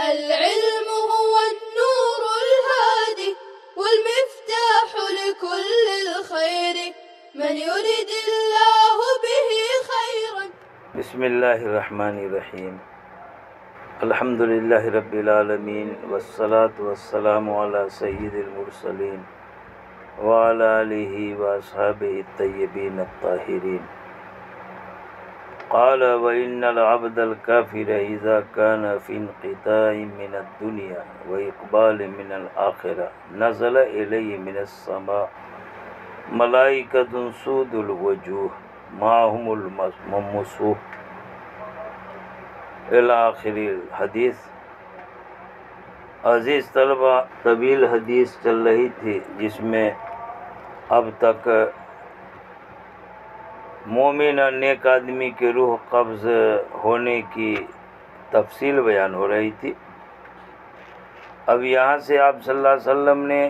العلم هو النور الهادي والمفتاح لكل الخير من يرد الله به خيرا. بسم اللہ الرحمن الرحیم. الحمد للہ رب العالمین والصلاة والسلام علی سید المرسلین وعلی آلہ واصحابہ الطیبین الطاہرین. قال وإن العبد الكافر إذا كان في انقطاع من الدنيا وإقبال من الآخرة نزل إليه من السماء ملائكة سود الوجوه معهم الممسوح إلى آخر الحدیث. عزیز طلبہ، طویل حدیث چل رہی تھی جس میں اب تک مومن اور نیک آدمی کے روح قبض ہونے کی تفصیل بیان ہو رہی تھی. اب یہاں سے آپ صلی اللہ علیہ وسلم نے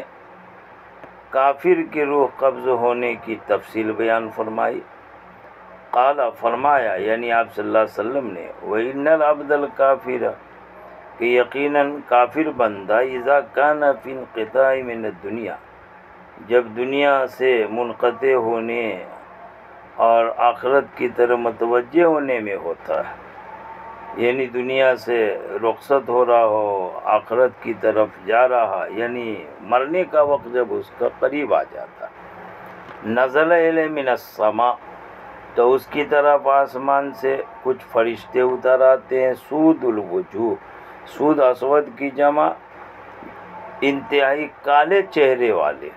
کافر کی روح قبض ہونے کی تفصیل بیان فرمائی. قال فرمایا، یعنی آپ صلی اللہ علیہ وسلم نے، وَإِنَّ الْعَبْدَ الْكَافِرَ کہ یقیناً کافر بندہ اذا کان فی انقطاع من الدنیا جب دنیا سے منقطع ہونے اور آخرت کی طرف متوجہ ہونے میں ہوتا ہے، یعنی دنیا سے رخصت ہو رہا ہو، آخرت کی طرف جا رہا، یعنی مرنے کا وقت جب اس کا قریب آ جاتا، نزل الیہ من السماء تو اس کی طرف آسمان سے کچھ فرشتے اتر آتے ہیں. سود الوجوہ، سود اسود کی جمع، انتہائی کالے چہرے والے،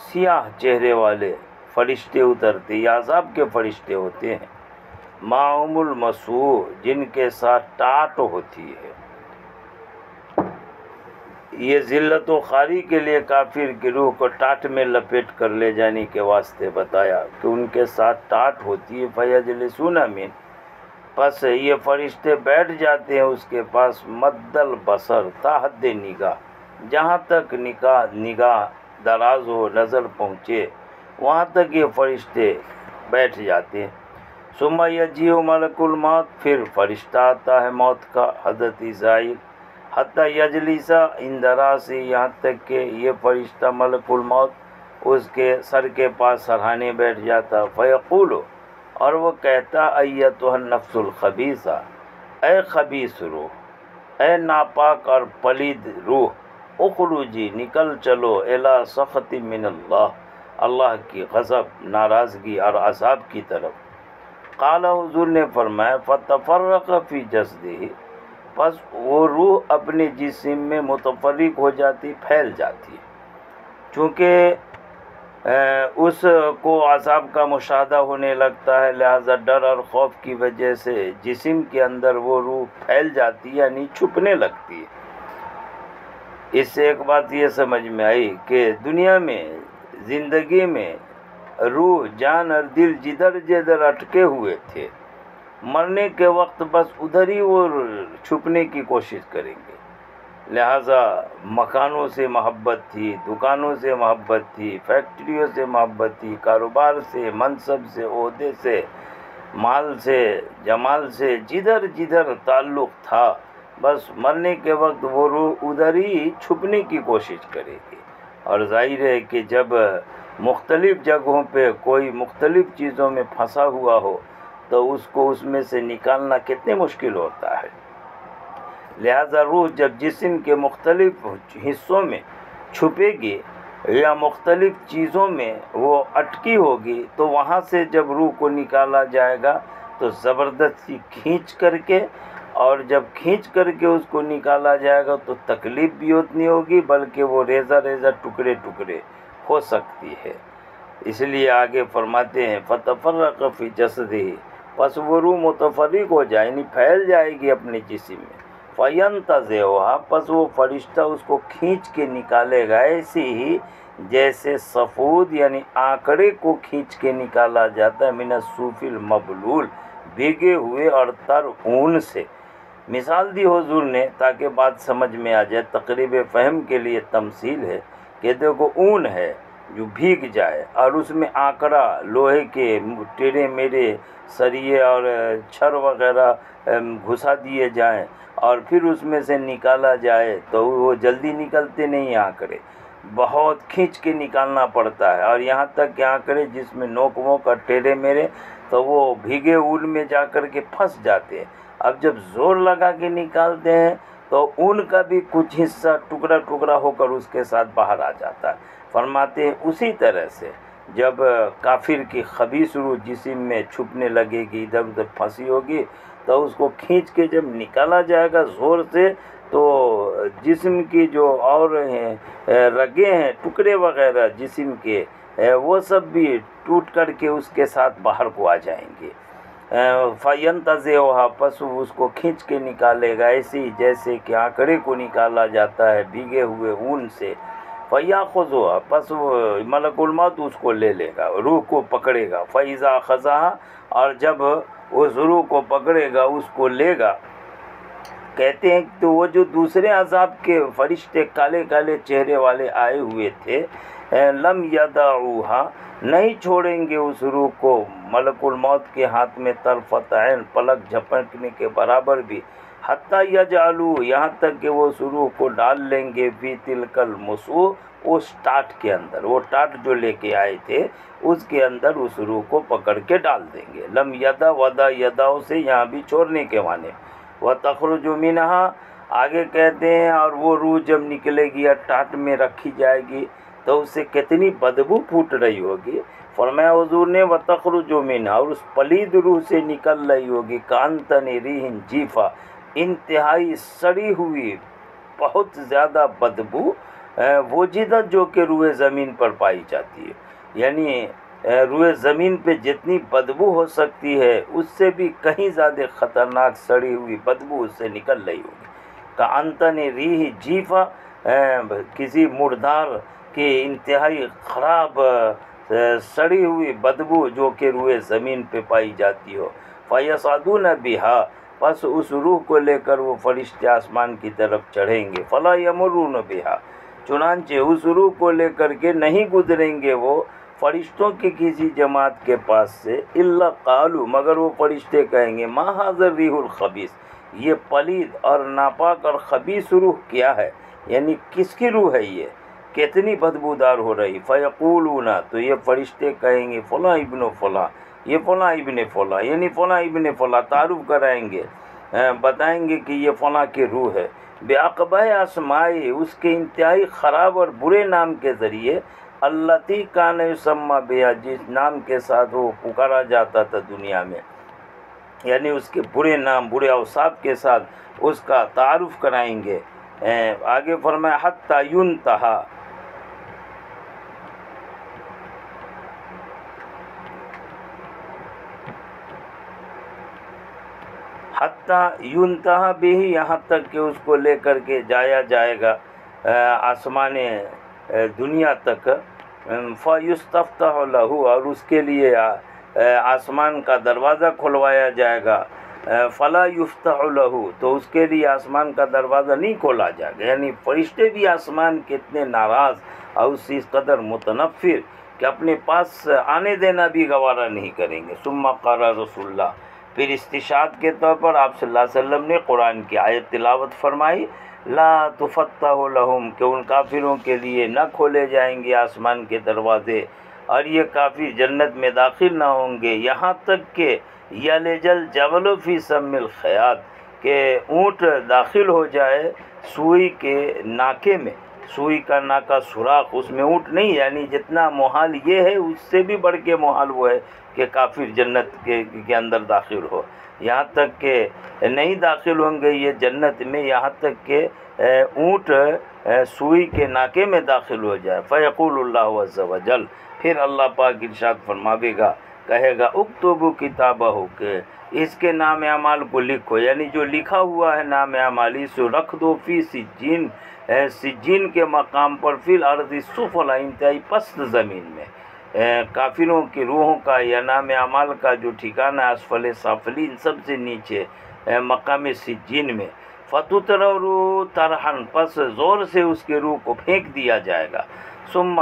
سیاہ چہرے والے فرشتے اترتے، یہ عذاب کے فرشتے ہوتے ہیں. معهم المسوح، جن کے ساتھ ٹاٹ ہوتی ہے. یہ ذلت و خواری کے لیے کافر کی روح کو ٹاٹ میں لپیٹ کر لے جانے کے واسطے بتایا کہ ان کے ساتھ ٹاٹ ہوتی ہے. فیجلسون من، پس یہ فرشتے بیٹھ جاتے ہیں اس کے پاس، مد البصر، تا حد نگاہ، جہاں تک نگاہ دراز ہو، نظر پہنچے وہاں تک یہ فرشتے بیٹھ جاتے ہیں. ثم یجیء ملک الموت، پھر فرشتہ آتا ہے موت کا، حضرت اسرائیل، حتی یجلسا عند راسہ، یہاں تک کہ یہ فرشتہ ملک الموت اس کے سر کے پاس سرہانے بیٹھ جاتا. فیقول، اور وہ کہتا، ایتھا النفس الخبیثہ، اے خبیث روح، اے ناپاک اور پلید روح، اخرجی، نکل چلو، الی سخط من اللہ، اللہ کی غضب، ناراضگی اور عذاب کی طرف. قال، حضور نے فرمایا، فتفرق فی جسدہ، پس وہ روح اپنے جسم میں متفرق ہو جاتی، پھیل جاتی. چونکہ اس کو عذاب کا مشاہدہ ہونے لگتا ہے، لہذا ڈر اور خوف کی وجہ سے جسم کے اندر وہ روح پھیل جاتی، یعنی چھپنے لگتی ہے. اس سے ایک بات یہ سمجھ میں آئی کہ دنیا میں، زندگی میں روح، جان اور دل جدھر جدھر اٹکے ہوئے تھے، مرنے کے وقت بس ادھر ہی وہ چھپنے کی کوشش کریں گے. لہٰذا مکانوں سے محبت تھی، دکانوں سے محبت تھی، فیکٹریوں سے محبت تھی، کاروبار سے، منصب سے، عہدے سے، مال سے، جمال سے، جدھر جدھر تعلق تھا، بس مرنے کے وقت وہ روح ادھر ہی چھپنے کی کوشش کرے گی. اور ظاہر ہے کہ جب مختلف جگہوں پہ کوئی مختلف چیزوں میں پھنسا ہوا ہو تو اس کو اس میں سے نکالنا کتنے مشکل ہوتا ہے. لہذا روح جب جسم کے مختلف حصوں میں چھپے گی یا مختلف چیزوں میں وہ اٹکی ہوگی تو وہاں سے جب روح کو نکالا جائے گا تو زبردستی کھینچ کر کے، اور جب کھینچ کر کے اس کو نکالا جائے گا تو تکلیف بھی اتنی ہوگی، بلکہ وہ ریزہ ریزہ ٹکڑے ٹکڑے ہو سکتی ہے. اس لیے آگے فرماتے ہیں، فتفرق فی جسدہ، پس وہ روح متفرق ہو جائے، یعنی پھیل جائے گی اپنے جسم میں. فینتزعھا، پس وہ فرشتہ اس کو کھینچ کے نکالے گا، ایسے ہی جیسے سفود یعنی آنکڑے کو کھینچ کے نکالا جاتا ہے، من الصوف المبلول، بھیگے ہوئے اور تر اون سے. مثال دی حضور نے تاکہ بات سمجھ میں آ جائے، تقریب فہم کے لیے تمثیل ہے کہ دیکھو اون ہے، جو بھیگ جائے اور اس میں آکڑا لوہے کے ٹیڑھے میڑھے سریے اور چھر وغیرہ گھسا دیے جائیں اور پھر اس میں سے نکالا جائے تو وہ جلدی نکلتے نہیں آکڑے، بہت کھینچ کے نکالنا پڑتا ہے، اور یہاں تک کہ آکڑے جس میں نوک ووک اور ٹیڑھے میڑھے تو وہ بھیگے اون میں جا کر کے پھنس جاتے ہیں۔ اب جب زور لگا کے نکالتے ہیں تو اون کا بھی کچھ حصہ ٹکڑا ٹکڑا ہو کر اس کے ساتھ باہر آ جاتا ہے۔ فرماتے ہیں اسی طرح سے جب کافر کی خبیث روح جسم میں چھپنے لگے گی، ادھر ادھر پھنسی ہوگی، تو اس کو کھینچ کے جب نکالا جائے گا زور سے تو جسم کی جو اور ہیں رگیں ہیں ٹکڑے وغیرہ جسم کے وہ سب بھی ٹوٹ کر کے اس کے ساتھ باہر کو آ جائیں گے۔ فَيَنْتَزِعُهَا پس اس کو کھینچ کے نکالے گا، ایسے ہی جیسے کہ آکڑے کو نکالا جاتا ہے بھیگے ہوئے اون سے۔ فَيَأْخُذُهَا پس ملک الموت اس کو لے لے گا، روح کو پکڑے گا۔ فَإِذَا أَخَذَهَا اور جب اس روح کو پکڑے گا اس کو لے گا، کہتے ہیں تو وہ جو دوسرے عذاب کے فرشتے کالے کالے چہرے والے آئے ہوئے تھے، لم يدعوها نہیں چھوڑیں گے اس روح کو ملک الموت کے ہاتھ میں طرفت عین پلک جھپکنے کے برابر بھی، حتیٰ یجعلوا یہاں تک کہ وہ اس روح کو ڈال لیں گے فی تلک المسوح اس ٹاٹ کے اندر، وہ ٹاٹ جو لے کے آئے تھے اس کے اندر اس روح کو پکڑ کے ڈال دیں گے۔ لم یدا ودا یداؤ سے یہاں بھی چھوڑنے کے معنی۔ وَتَخْرُجُ مِنْهَا آگے کہتے ہیں اور وہ روح جب نکلے گی یا ٹاٹ میں رکھی جائے گی تو اس سے کتنی بدبو پھوٹ رہی ہوگی۔ فرمایا حضور نے وَتَخْرُجُ مِنْهَا اور اس پلید روح سے نکل رہی ہوگی کَأَنْتَنِ رِیحٍ جِیفَا انتہائی سڑی ہوئی بہت زیادہ بدبو وجدت جو کہ روح زمین پر پائی جاتی ہے، یعنی روح زمین پہ جتنی بدبو ہو سکتی ہے اس سے بھی کہیں زیادہ خطرناک سڑی ہوئی بدبو اس سے نکل رہی ہوگی۔ کَأَنْتَنِ رِیحٍ جِیفَا کسی مردار کی انتہائی خراب سڑی ہوئی بدبو جو کہ روح زمین پہ پائی جاتی ہو۔ فَيَصْعَدُونَ بِهَا پس اس روح کو لے کر وہ فرشتے آسمان کی طرف چڑھیں گے۔ فَلَا يَمُرُّونَ بِهَا چنانچہ اس روح کو لے کر کے نہیں گزریں گے وہ فرشتوں کی کسی جماعت کے پاس سے، الا قالوا مگر وہ فرشتے کہیں گے ما ھذا الريح الخبیث یہ پلید اور ناپاک اور خبیث روح کیا ہے، یعنی کس کی روح ہے یہ، کتنی بدبودار ہو رہی۔ فیقولون تو یہ فرشتے کہیں گے فلاں ابن فلاں یہ فلاں ابن فلاں یعنی فلاں ابن فلاں تعارف کرائیں گے، بتائیں گے کہ یہ فلاں کی روح ہے، بِأَقْبَحِ اسماء اس کے انتہائی خراب اور برے نام کے ذریعے، التی کان یسمى بها جس نام کے ساتھ وہ پکارا جاتا تھا دنیا میں، یعنی اس کے برے نام برے اوصاف کے ساتھ اس کا تعارف کرائیں گے۔ آگے فرمایا حتی ینتہا حتی ینتہا بھی یہاں تک کہ اس کو لے کر کے جایا جائے گا آسمان دنیا تک، فَيُسْتَفْتَحُ لَهُ اور اس کے لیے آسمان کا دروازہ کھلوایا جائے گا، فَلَا يُفْتَحُ لَهُ تو اس کے لیے آسمان کا دروازہ نہیں کھولا جائے گا، یعنی فرشتے بھی آسمان کے اتنے ناراض اور اس قدر متنفر کہ اپنے پاس آنے دینا بھی گوارا نہیں کریں گے۔ ثم قال رسول اللہ پھر استشہاد کے طور پر آپ صلی اللہ علیہ وسلم نے قرآن کی آیت تلاوت فرمائی، لا تفتح لہم کہ ان کافروں کے لیے نہ کھولے جائیں گے آسمان کے دروازے اور یہ کافر جنت میں داخل نہ ہوں گے، یہاں تک کہ یلج الجبل فی سم الخیاط کہ اونٹ داخل ہو جائے سوئی کے ناکے میں، سوئی کا ناکا سوراخ اس میں اونٹ نہیں، یعنی جتنا محال یہ ہے اس سے بھی بڑھ کے محال وہ ہے کہ کافر جنت کے اندر داخل ہو، یہاں تک کہ نہیں داخل ہوں گے یہ جنت میں یہاں تک کہ اونٹ سوئی کے ناکے میں داخل ہو جائے۔ فیقول اللہ عز وجل پھر اللہ پاک ارشاد فرماوے گا کہے گا اکتبوا کتابہ کہ اس کے نام اعمال کو لکھو، یعنی جو لکھا ہوا ہے نام اعمال اس کو رکھ دو فی سجین سجین کے مقام پر فی الارض السفلی انتہائی پست زمین میں، کافروں کی روحوں کا یا نام اعمال کا جو ٹھکانہ اسفل سافلین سب سے نیچے مقام سجین میں، فتطرحوا طرحا پس زور سے اس کے روح کو پھینک دیا جائے گا، ثم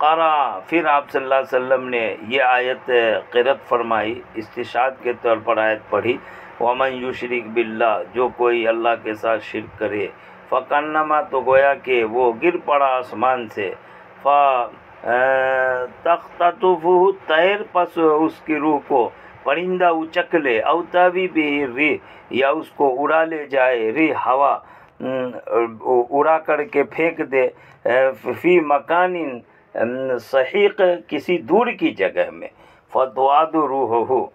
قرأ، پھر آپ صلی اللہ علیہ وسلم نے یہ آیت قرأت فرمائی، استشہاد کے طور پر آیت پڑھی، وَمَن يُشْرِكْ بِاللَّهِ، جو کوئی اللہ کے ساتھ شرک کرے، فَكَأَنَّمَا، تو گویا کہ وہ گر پڑا آسمان سے، تخطفہ الطیر، پس اس کی روح کو پرندہ اچک لے، او تاوی بہ الريح، یا اس کو اڑا لے جائے ریح، ہوا اڑا کر کے پھینک دے، فی مکان سحیق، کسی دور کی جگہ میں، فتعاد روحہ،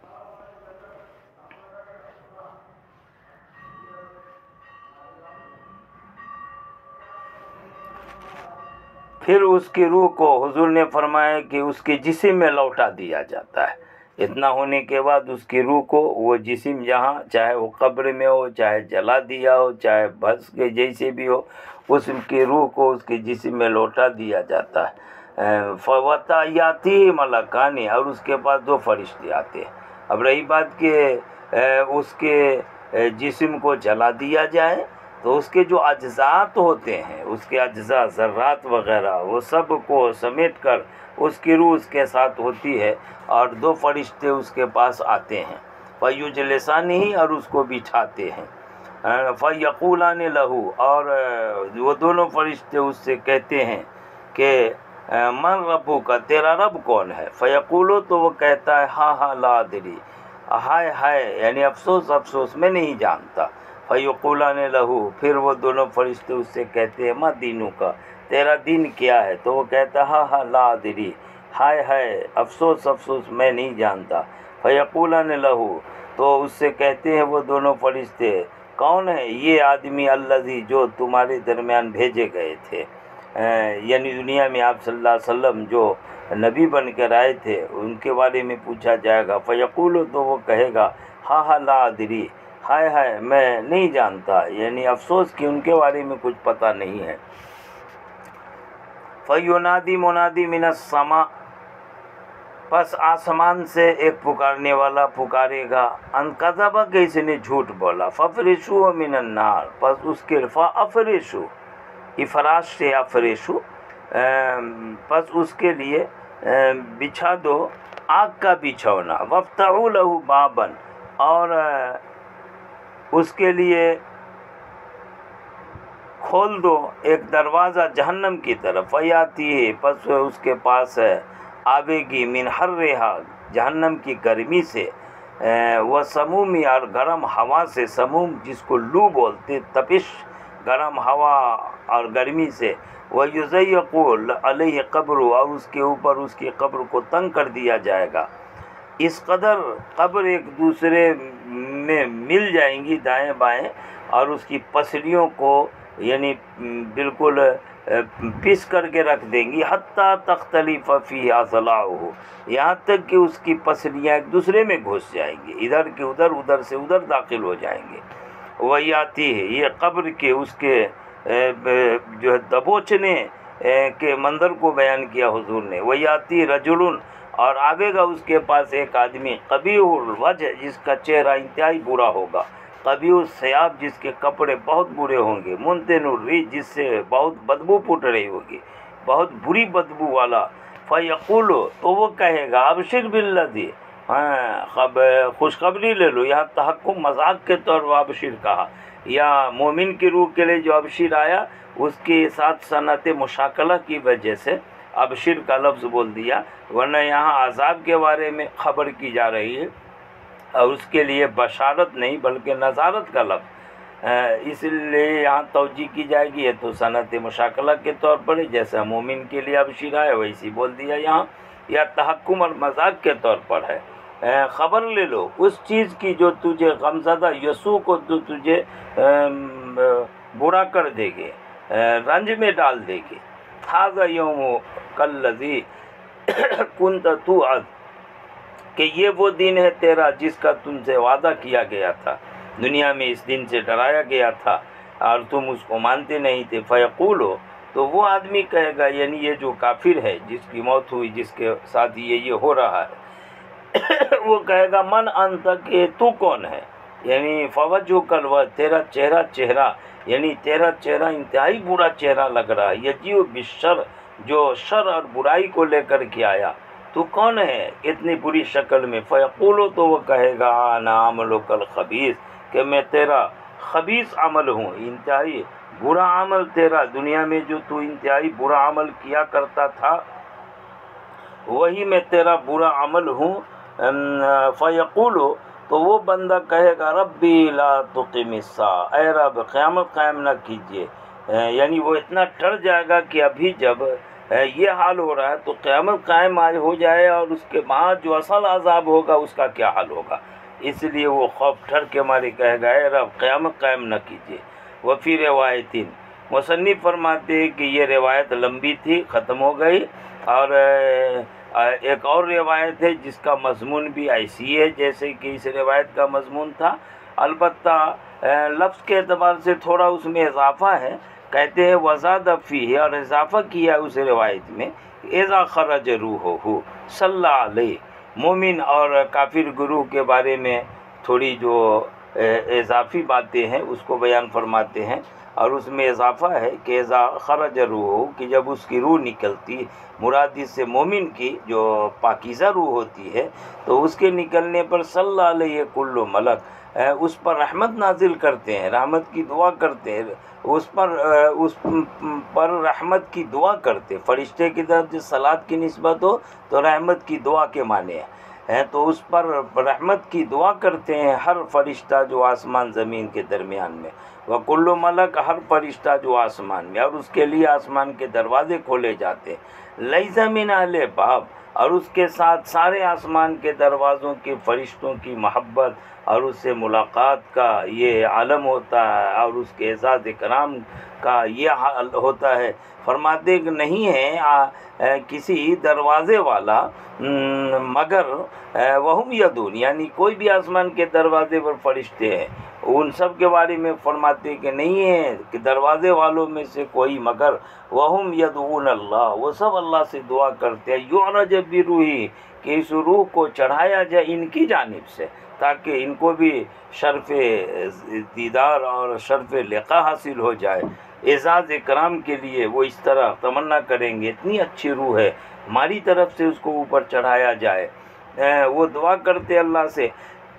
پھر اس کی روح کو حضور نے فرمایا کہ اس کے جسم میں لوٹا دیا جاتا ہے۔ اتنا ہونے کے بعد اس کی روح کو وہ جسم جہاں، چاہے وہ قبر میں ہو، چاہے جلا دیا ہو، چاہے بھس کے جیسے بھی ہو، اس کی روح کو اس کے جسم میں لوٹا دیا جاتا ہے۔ فوتایاتی ملکانی، اور اس کے پاس دو فرشتے آتے ہیں۔ اب رہی بات کہ اس کے جسم کو جلا دیا جائے تو اس کے جو اجزاءات ہوتے ہیں، اس کے اجزاء، ذرات وغیرہ، وہ سب کو سمیٹ کر اس کی روح اس کے ساتھ ہوتی ہے، اور دو فرشتے اس کے پاس آتے ہیں، فَيُجْلِسَانِهِ، اور اس کو بٹھاتے ہیں، فَيَقُولَانِ لَهُ، اور وہ دونوں فرشتے اس سے کہتے ہیں کہ من ربک، تیرا رب کون ہے؟ فَيَقُولُ، تو وہ کہتا ہے ہاں ہاں لا ادری، ہائے ہائے، یعنی افسوس افسوس، میں نہیں جانتا۔ فَيَقُولَانِ لَهُ، پھر وہ دونوں فرشتے اس سے کہتے ہیں ما دینک، تیرا دین کیا ہے؟ تو وہ کہتا ہاں ہاں لا ادری، ہائے ہائے، افسوس افسوس، میں نہیں جانتا۔ فَيَقُولَانِ لَهُ، تو اس سے کہتے ہیں وہ دونوں فرشتے، کون ہے یہ آدمی الذی، جو تمہارے درمیان بھیجے گئے تھے، یعنی دنیا میں آپ صلی اللہ علیہ وسلم جو نبی بن کر آئے تھے، ان کے بارے میں پوچھا جائے گا۔ فَيَقُولُ، تو وہ کہے گا ہاں ہاں لا ادری، ہائے ہائے، میں نہیں جانتا، یعنی افسوس کہ ان کے بارے میں کچھ پتہ نہیں ہے۔ فَيُنَادِي مُنَادِي مِنَ السَّمَاءِ، پس آسمان سے ایک پکارنے والا پکارے گا، ان کذب، کہ اس نے جھوٹ بولا، فَافْرِشُوهُ مِنَ النَّارِ، پس اس کے فَافْرِشُوهُ، افراش سے افریشو، پس اس کے لیے بچھا دو آگ کا بچھونا، وَافْتَحُوا لَهُ بَابًا، اور اس کے لیے کھول دو ایک دروازہ جہنم کی طرف، فَيَأْتِيهِ، پس اس کے پاس آوے گی، من حرھا، جہنم کی گرمی سے، وسموم، اور گرم ہوا سے، سموم جس کو لو بولتے، تپش، گرم ہوا اور گرمی سے، وَيُضَيَّقُ عَلَيْهِ قَبْرُ، اور اس کے اوپر اس کی قبر کو تنگ کر دیا جائے گا، اس قدر قبر ایک دوسرے میں مل جائیں گی دائیں بائیں، اور اس کی پسلیوں کو یعنی بالکل پیس کر کے رکھ دیں گی، حتیٰ تختلف فیہ اضلاعہ، یہاں تک کہ اس کی پسلیاں ایک دوسرے میں گھس جائیں گی، ادھر کے ادھر، ادھر سے ادھر داخل ہو جائیں گے۔ وہی آتی ہے، یہ قبر کے اس کے جو ہے دبوچنے کے منظر کو بیان کیا حضور نے۔ وہی آتی رجل، اور آوے گا اس کے پاس ایک آدمی، قبیح الوجہ، جس کا چہرہ انتہائی برا ہوگا، قبیح الثیاب، جس کے کپڑے بہت برے ہوں گے، منتن الریح، جس سے بہت بدبو پھوٹ رہی ہوگی، بہت بری بدبو والا۔ فیقول، تو وہ کہے گا ابشر بالذی، خوشخبری لے لو، یہاں تحکم مذاق کے طور پر ابشر کہا، یا مومن کی روح کے لیے جو ابشر آیا اس کے ساتھ صنعت مشاکلہ کی وجہ سے ابشر کا لفظ بول دیا، ورنہ یہاں عذاب کے بارے میں خبر کی جا رہی ہے، اور اس کے لیے بشارت نہیں بلکہ نظارت کا لفظ، اس لیے یہاں توجہ کی جائے گی، یہ تو صنعت مشاکلہ کے طور پر ہے، جیسا مومن کے لیے ابشر آیا ویسی بول دیا یہاں، یا تحکم اور مذاق کے طور پر ہے۔ خبر لے لو اس چیز کی جو تجھے غمزدہ، یسوع کو تو تجھے برا کر دے گے، رنج میں ڈال دے گے۔ ھذا یوم کالذی کنت توعد، کہ یہ وہ دن ہے تیرا جس کا تم سے وعدہ کیا گیا تھا، دنیا میں اس دن سے ڈرایا گیا تھا اور تم اس کو مانتے نہیں تھے۔ فیقول، تو وہ آدمی کہے گا، یعنی یہ جو کافر ہے جس کی موت ہوئی، جس کے ساتھ یہ ہو رہا ہے، وہ کہے گا من انت، کہ تو کون ہے؟ یعنی فوجھک الوجہ، تیرا چہرہ، یعنی تیرا چہرہ انتہائی برا چہرہ لگ رہا ہے، یجیء بالشر، جو شر اور برائی کو لے کر کے آیا، تو کون ہے اتنی بری شکل میں؟ فیقولو، تو وہ کہے گا انا عملک الخبیث، کہ میں تیرا خبیث عمل ہوں، انتہائی برا عمل تیرا، دنیا میں جو تو انتہائی برا عمل کیا کرتا تھا وہی میں تیرا برا عمل ہوں۔ فیقولو، تو وہ بندہ کہے گا ربی لا تقم الساعہ، اے رب قیامت قائم نہ کیجیے، یعنی وہ اتنا ڈر جائے گا کہ ابھی جب یہ حال ہو رہا ہے تو قیامت قائم آج ہو جائے اور اس کے بعد جو اصل عذاب ہوگا اس کا کیا حال ہوگا، اس لیے وہ خوف ڈر کے مارے کہے گا اے رب قیامت قائم نہ کیجیے۔ وفی روایتین، مصنف فرماتے ہیں کہ یہ روایت لمبی تھی، ختم ہو گئی، اور ایک اور روایت ہے جس کا مضمون بھی ایسی ہے جیسے کہ اس روایت کا مضمون تھا، البتہ لفظ کے اعتبار سے تھوڑا اس میں اضافہ ہے۔ کہتے ہیں وزاد فیہ، اور اضافہ کیا اس روایت میں، اذا خرج روحہ صلی علیہ، مومن اور کافر گروہ کے بارے میں تھوڑی جو اضافی باتیں ہیں اس کو بیان فرماتے ہیں، اور اس میں اضافہ ہے کہ اذا خرج روح، کہ جب اس کی روح نکلتی، مراد اس سے مومن کی جو پاکیزہ روح ہوتی ہے، تو اس کے نکلنے پر صلی علیہ کل ملک، اس پر رحمت نازل کرتے ہیں، رحمت کی دعا کرتے ہیں، اس پر رحمت کی دعا کرتے، فرشتے کی طرف جو صلات کی نسبت ہو تو رحمت کی دعا کے معنی ہے، تو اس پر رحمت کی دعا کرتے ہیں ہر فرشتہ جو آسمان زمین کے درمیان میں، وکل ملک، ہر فرشتہ جو آسمان میں، اور اس کے لیے آسمان کے دروازے کھولے جاتے ہیں، لیس من اہل باب، اور اس کے ساتھ سارے آسمان کے دروازوں کے فرشتوں کی محبت اور اس سے ملاقات کا یہ عالم ہوتا ہے، اور اس کے اعزاز اکرام کا یہ حال ہوتا ہے۔ فرماتے کہ نہیں ہے کسی دروازے والا مگر وہم یدون، یعنی کوئی بھی آسمان کے دروازے پر فرشتے ہیں، ان سب کے بارے میں فرماتے کہ نہیں ہے کہ دروازے والوں میں سے کوئی مگر وہم یدعون اللہ، وہ سب اللہ سے دعا کرتے ہیں، یعرج بروحی، کہ اس روح کو چڑھایا جائے ان کی جانب سے، تاکہ ان کو بھی شرف دیدار اور شرف لقاء حاصل ہو جائے۔ اعزاز اکرام کے لیے وہ اس طرح تمنا کریں گے، اتنی اچھی روح ہے، ہماری طرف سے اس کو اوپر چڑھایا جائے، وہ دعا کرتے اللہ سے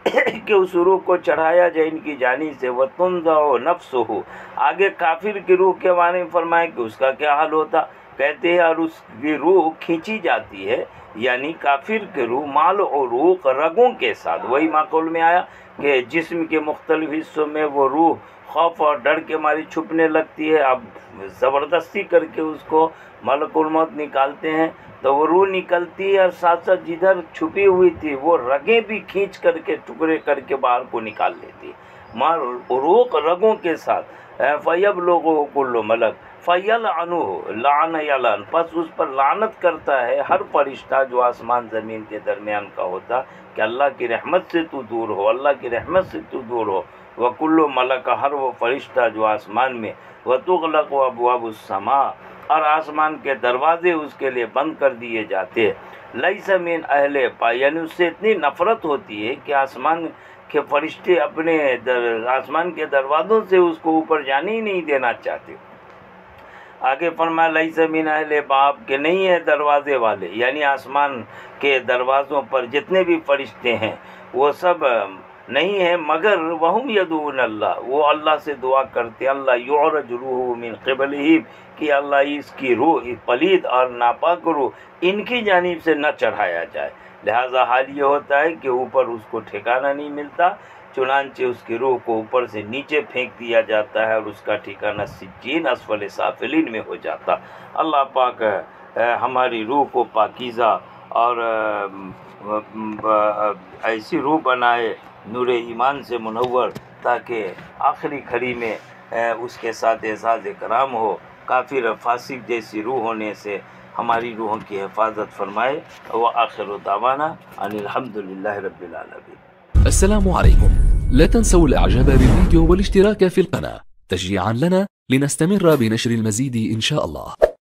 کہ اس روح کو چڑھایا جائے ان کی جانب سے۔ وَتُنْزَعُ نَفْسُهُ، آگے کافر کی روح کے بارے میں فرمائے کہ اس کا کیا حال ہوتا، کہتے ہیں اور اس کی روح کھینچی جاتی ہے، یعنی کافر کی روح مال عروق، رگوں کے ساتھ، وہی معقول میں آیا کہ جسم کے مختلف حصوں میں وہ روح خوف اور ڈر کے مارے چھپنے لگتی ہے، اب زبردستی کر کے اس کو ملک الموت نکالتے ہیں تو وہ روح نکلتی ہے، اور ساتھ ساتھ جدھر چھپی ہوئی تھی وہ رگیں بھی کھینچ کر کے ٹکڑے کر کے باہر کو نکال لیتی، مال عروق، رگوں کے ساتھ۔ فَيَبْلُغُهُ كُلُّ مَلَكٍ فَيَلْعَنُهُ لَعْنَ يَلْعَنُ، پس اس پر لعنت کرتا ہے ہر فرشتہ جو آسمان زمین کے درمیان کا ہوتا، کہ اللہ کی رحمت سے تو دور ہو، اللہ کی رحمت سے تو دور ہو۔ وَكُلُّ مَلَكَ، ہر وہ فرشتہ جو آسمان میں، وَتُغْلَقُ أَبْوَابُ السَّمَاءِ، اور آسمان کے دروازے اس کے لیے بند کر دیے جاتے ہیں۔ لیس من اہل پا، یعنی اس سے اتنی نفرت ہوتی ہے کہ آسمان کے فرشتے اپنے آسمان کے دروازوں سے اس کو اوپر جانے ہی نہیں دینا چاہتے۔ آگے فرمایا لیس من اہل باب، کہ نہیں ہے دروازے والے، یعنی آسمان کے دروازوں پر جتنے بھی فرشتے ہیں وہ سب نہیں ہے مگر وہم یدعون اللہ، وہ اللہ سے دعا کرتے، اللہ یعرج روح من قبلہ، کہ اللہ اس کی روح پلید اور ناپاک روح ان کی جانب سے نہ چڑھایا جائے، لہذا حال یہ ہوتا ہے کہ اوپر اس کو ٹھکانہ نہیں ملتا، چنانچہ اس کی روح کو اوپر سے نیچے پھینک دیا جاتا ہے اور اس کا ٹھکانہ سجین اسفل سافلین میں ہو جاتا۔ اللہ پاک ہماری روح کو پاکیزہ اور ایسی روح بنائے نور ایمان سے منور، تاکہ آخری گھڑی میں اس کے ساتھ اعزاز اکرام ہو، کافر فاسق جیسی روح ہونے سے ہماری روحوں کی حفاظت فرمائے۔ وآخر دعوانا ان الحمد للہ رب العالمین۔ السلام عليكم، لا تنسوا الاعجاب بالفيديو والاشتراك في القناة تشجيعا لنا لنستمر بنشر المزيد إن شاء الله.